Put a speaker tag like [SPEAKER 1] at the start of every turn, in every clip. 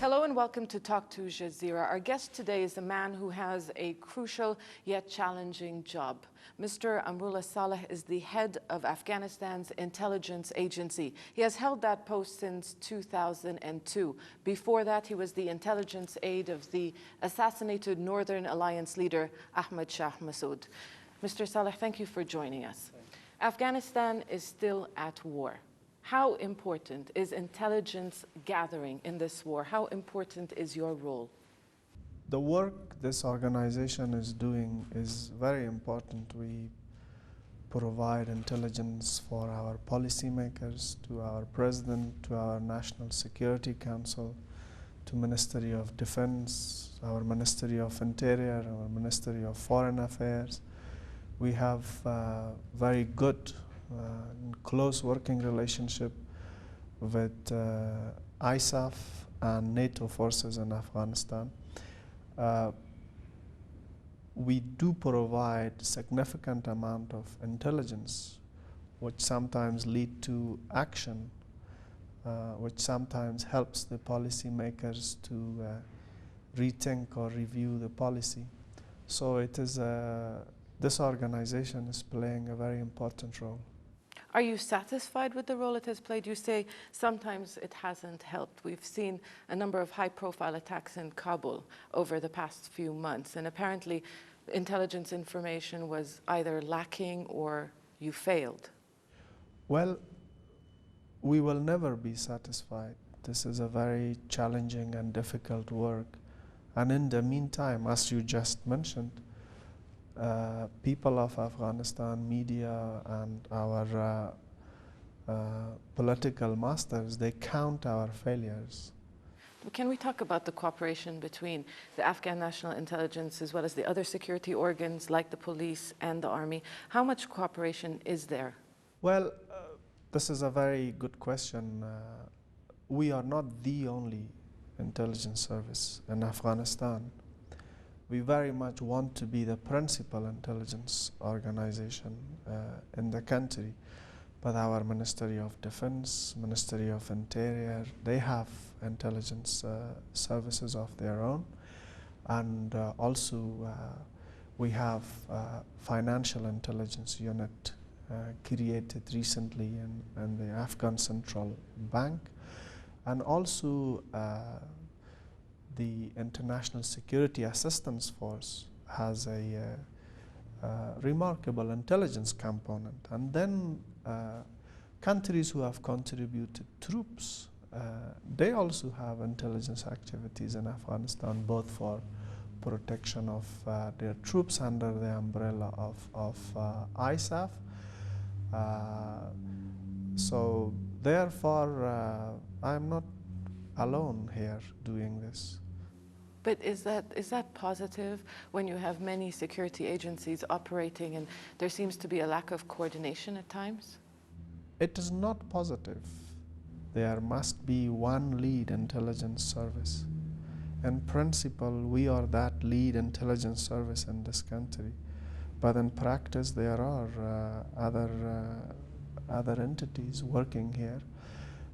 [SPEAKER 1] Hello and welcome to Talk to Jazeera. Our guest today is a man who has a crucial yet challenging job. Mr. Amrullah Saleh is the head of Afghanistan's intelligence agency. He has held that post since 2002. Before that, he was the intelligence aide of the assassinated Northern Alliance leader, Ahmad Shah Massoud. Mr. Saleh, thank you for joining us. Afghanistan is still at war. How important is intelligence gathering in this war? How important is your role?
[SPEAKER 2] The work this organization is doing is very important. We provide intelligence for our policymakers, to our president, to our National Security Council, to Ministry of Defense, our Ministry of Interior, our Ministry of Foreign Affairs. We have very good close working relationship with ISAF and NATO forces in Afghanistan. We do provide significant amount of intelligence, which sometimes lead to action, which sometimes helps the policymakers to rethink or review the policy. So it is this organization is playing a very important role.
[SPEAKER 1] Are you satisfied with the role it has played? You say sometimes it hasn't helped. We've seen a number of high-profile attacks in Kabul over the past few months, and apparently intelligence information was either lacking or you failed.
[SPEAKER 2] Well, we will never be satisfied. This is a very challenging and difficult work. And in the meantime, as you just mentioned, people of Afghanistan, media, and our political masters, they count our failures.
[SPEAKER 1] Can we talk about the cooperation between the Afghan National Intelligence as well as the other security organs like the police and the army? How much cooperation is there?
[SPEAKER 2] Well, this is a very good question. We are not the only intelligence service in Afghanistan. We very much want to be the principal intelligence organization in the country. But our Ministry of Defense, Ministry of Interior, they have intelligence services of their own. And also we have a financial intelligence unit created recently in the Afghan Central Bank. And also the International Security Assistance Force has a remarkable intelligence component. And then countries who have contributed troops, they also have intelligence activities in Afghanistan, both for protection of their troops under the umbrella of ISAF. So therefore, I'm not alone here doing this.
[SPEAKER 1] But is that positive when you have many security agencies operating and there seems to be a lack of coordination at times?
[SPEAKER 2] It is not positive. There must be one lead intelligence service. In principle, we are that lead intelligence service in this country. But in practice, there are other entities working here.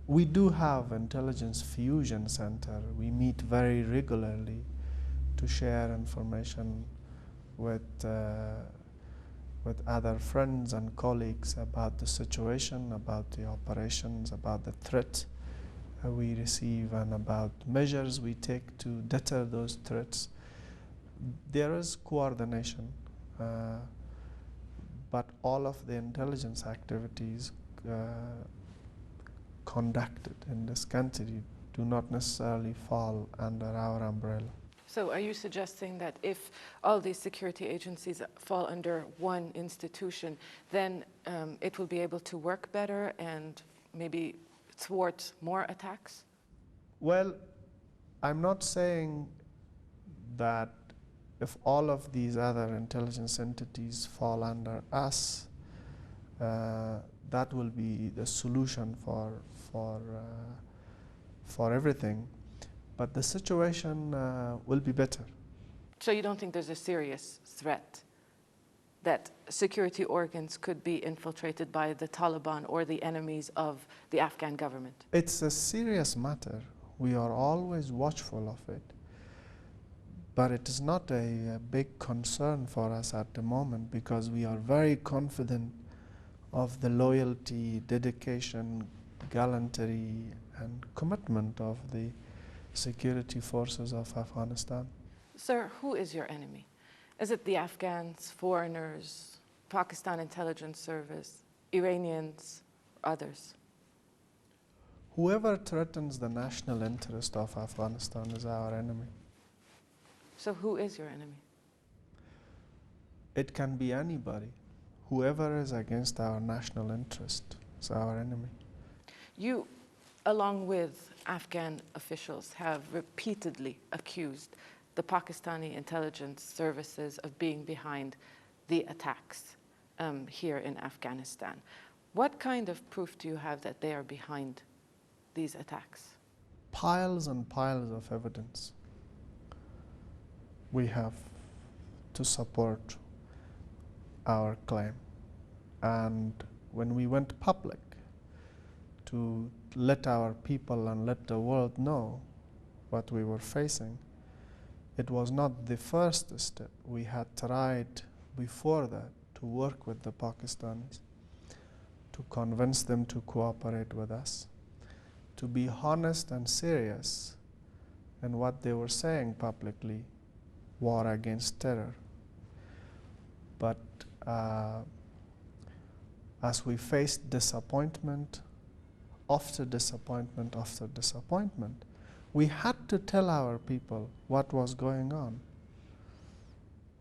[SPEAKER 2] We do have Intelligence Fusion Center. We meet very regularly to share information with other friends and colleagues about the situation, about the operations, about the threat we receive, and about measures we take to deter those threats. There is coordination, but all of the intelligence activities conducted in this country do not necessarily fall under our umbrella.
[SPEAKER 1] So are you suggesting that if all these security agencies fall under one institution, then it will be able to work better and maybe thwart more attacks?
[SPEAKER 2] Well, I'm not saying that if all of these other intelligence entities fall under us, that will be the solution for everything. But the situation will be better.
[SPEAKER 1] So you don't think there's a serious threat that security organs could be infiltrated by the Taliban or the enemies of the Afghan government?
[SPEAKER 2] It's a serious matter We are always watchful of it. But it is not a big concern for us at the moment because we are very confident of the loyalty, dedication, gallantry, and commitment of the security forces of Afghanistan.
[SPEAKER 1] Sir, who is your enemy? Is it the Afghans, foreigners, Pakistan Intelligence Service, Iranians, or others?
[SPEAKER 2] Whoever threatens the national interest of Afghanistan is our enemy.
[SPEAKER 1] So who is your enemy?
[SPEAKER 2] It can be anybody. Whoever is against our national interest is our enemy.
[SPEAKER 1] You, along with Afghan officials, have repeatedly accused the Pakistani intelligence services of being behind the attacks here in Afghanistan. What kind of proof do you have that they are behind these attacks?
[SPEAKER 2] Piles and piles of evidence we have to support our claim. And when we went public to let our people and let the world know what we were facing, it was not the first step. We had tried before that to work with the Pakistanis, to convince them to cooperate with us, to be honest and serious in what they were saying publicly, war against terror. But as we faced disappointment after disappointment after disappointment, we had to tell our people what was going on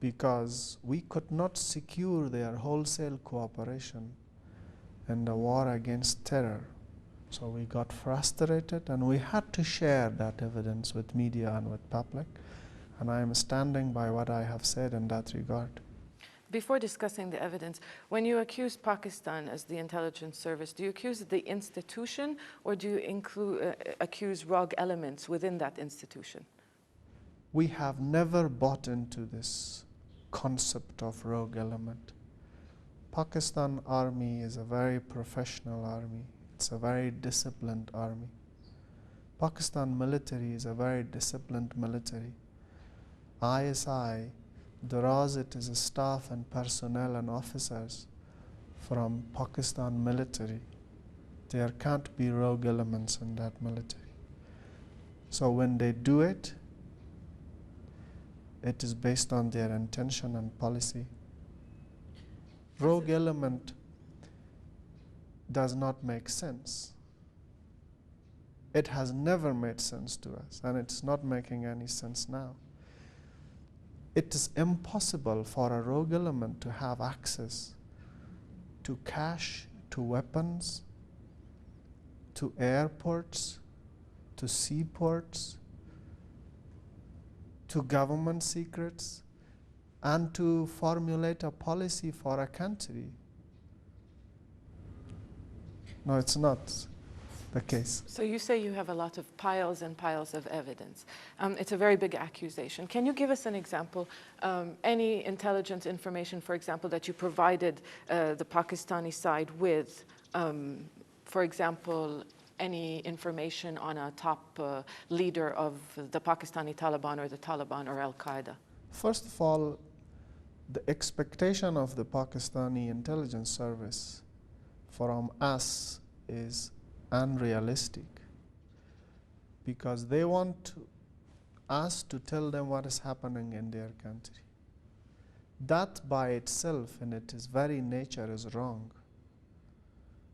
[SPEAKER 2] because we could not secure their wholesale cooperation in the war against terror. So we got frustrated and we had to share that evidence with media and with public. And I am standing by what I have said in that regard.
[SPEAKER 1] Before discussing the evidence, when you accuse Pakistan as the intelligence service, do you accuse the institution or do you accuse rogue elements within that institution?
[SPEAKER 2] We have never bought into this concept of rogue element. Pakistan army is a very professional army. It's a very disciplined army. Pakistan military is a very disciplined military. ISI draws it as a staff and personnel and officers from Pakistan military. There can't be rogue elements in that military. So when they do it, it is based on their intention and policy. Rogue element does not make sense. It has never made sense to us, and it's not making any sense now. It is impossible for a rogue element to have access to cash, to weapons, to airports, to seaports, to government secrets, and to formulate a policy for a country. No, it's not the case.
[SPEAKER 1] So you say you have a lot of piles and piles of evidence. It's a very big accusation. Can you give us an example, any intelligence information, for example, that you provided the Pakistani side with, for example, any information on a top leader of the Pakistani Taliban or the Taliban or Al-Qaeda?
[SPEAKER 2] First of all, the expectation of the Pakistani intelligence service from us is unrealistic because they want us to tell them what is happening in their country. That by itself in its very nature is wrong.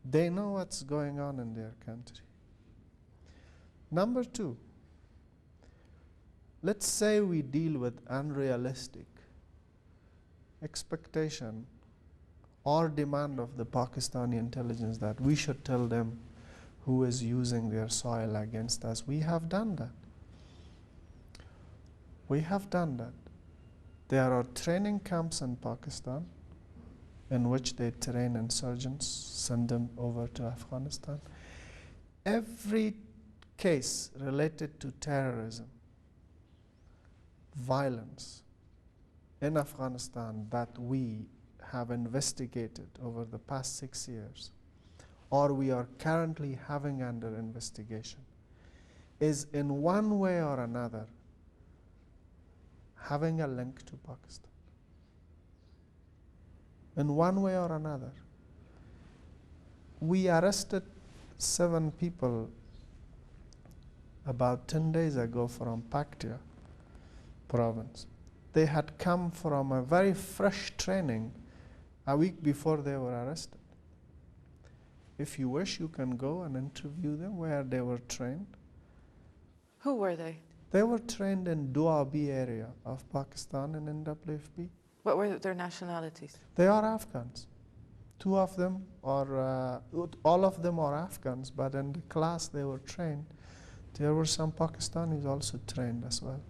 [SPEAKER 2] They know what's going on in their country. Number two, let's say we deal with unrealistic expectation or demand of the Pakistani intelligence that we should tell them who is using their soil against us. We have done that. We have done that. There are training camps in Pakistan in which they train insurgents, send them over to Afghanistan. Every case related to terrorism, violence in Afghanistan that we have investigated over the past 6 years, or we are currently having under investigation, is in one way or another having a link to Pakistan. In one way or another. We arrested 7 people about 10 days ago from Paktia province. They had come from a very fresh training a week before they were arrested. If you wish, you can go and interview them where they were trained.
[SPEAKER 1] Who were they?
[SPEAKER 2] They were trained in Duabi area of Pakistan and NWFP.
[SPEAKER 1] What were their nationalities?
[SPEAKER 2] They are Afghans. 2 of them are, all of them are Afghans, but in the class they were trained. There were some Pakistanis also trained as well.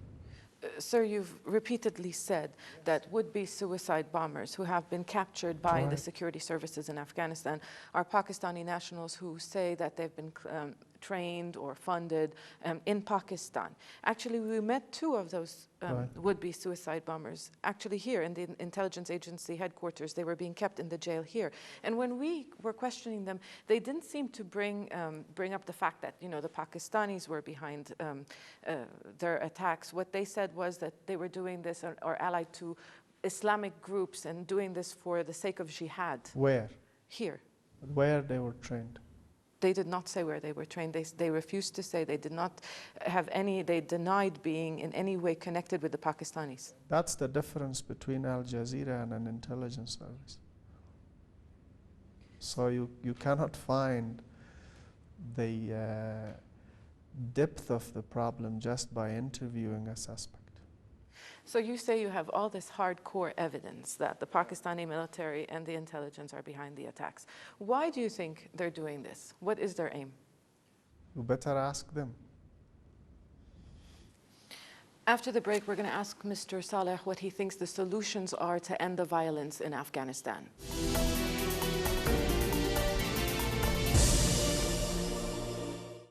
[SPEAKER 1] Sir, you've repeatedly said that would-be suicide bombers who have been captured by the security services in Afghanistan are Pakistani nationals who say that they've been trained or funded in Pakistan. Actually, we met 2 of those would-be suicide bombers actually here in the intelligence agency headquarters. They were being kept in the jail here. And when we were questioning them, they didn't seem to bring up the fact that, you know, the Pakistanis were behind their attacks. What they said was that they were doing this or allied to Islamic groups and doing this for the sake of jihad.
[SPEAKER 2] Where?
[SPEAKER 1] Here.
[SPEAKER 2] Where they were trained.
[SPEAKER 1] They did not say where they were trained. They refused to say. They did not have any, they denied being in any way connected with the Pakistanis.
[SPEAKER 2] That's the difference between Al Jazeera and an intelligence service. So you cannot find the depth of the problem just by interviewing a suspect.
[SPEAKER 1] So you say you have all this hardcore evidence that the Pakistani military and the intelligence are behind the attacks. Why do you think they're doing this? What is their aim?
[SPEAKER 2] You better ask them.
[SPEAKER 1] After the break, we're going to ask Mr. Saleh what he thinks the solutions are to end the violence in Afghanistan.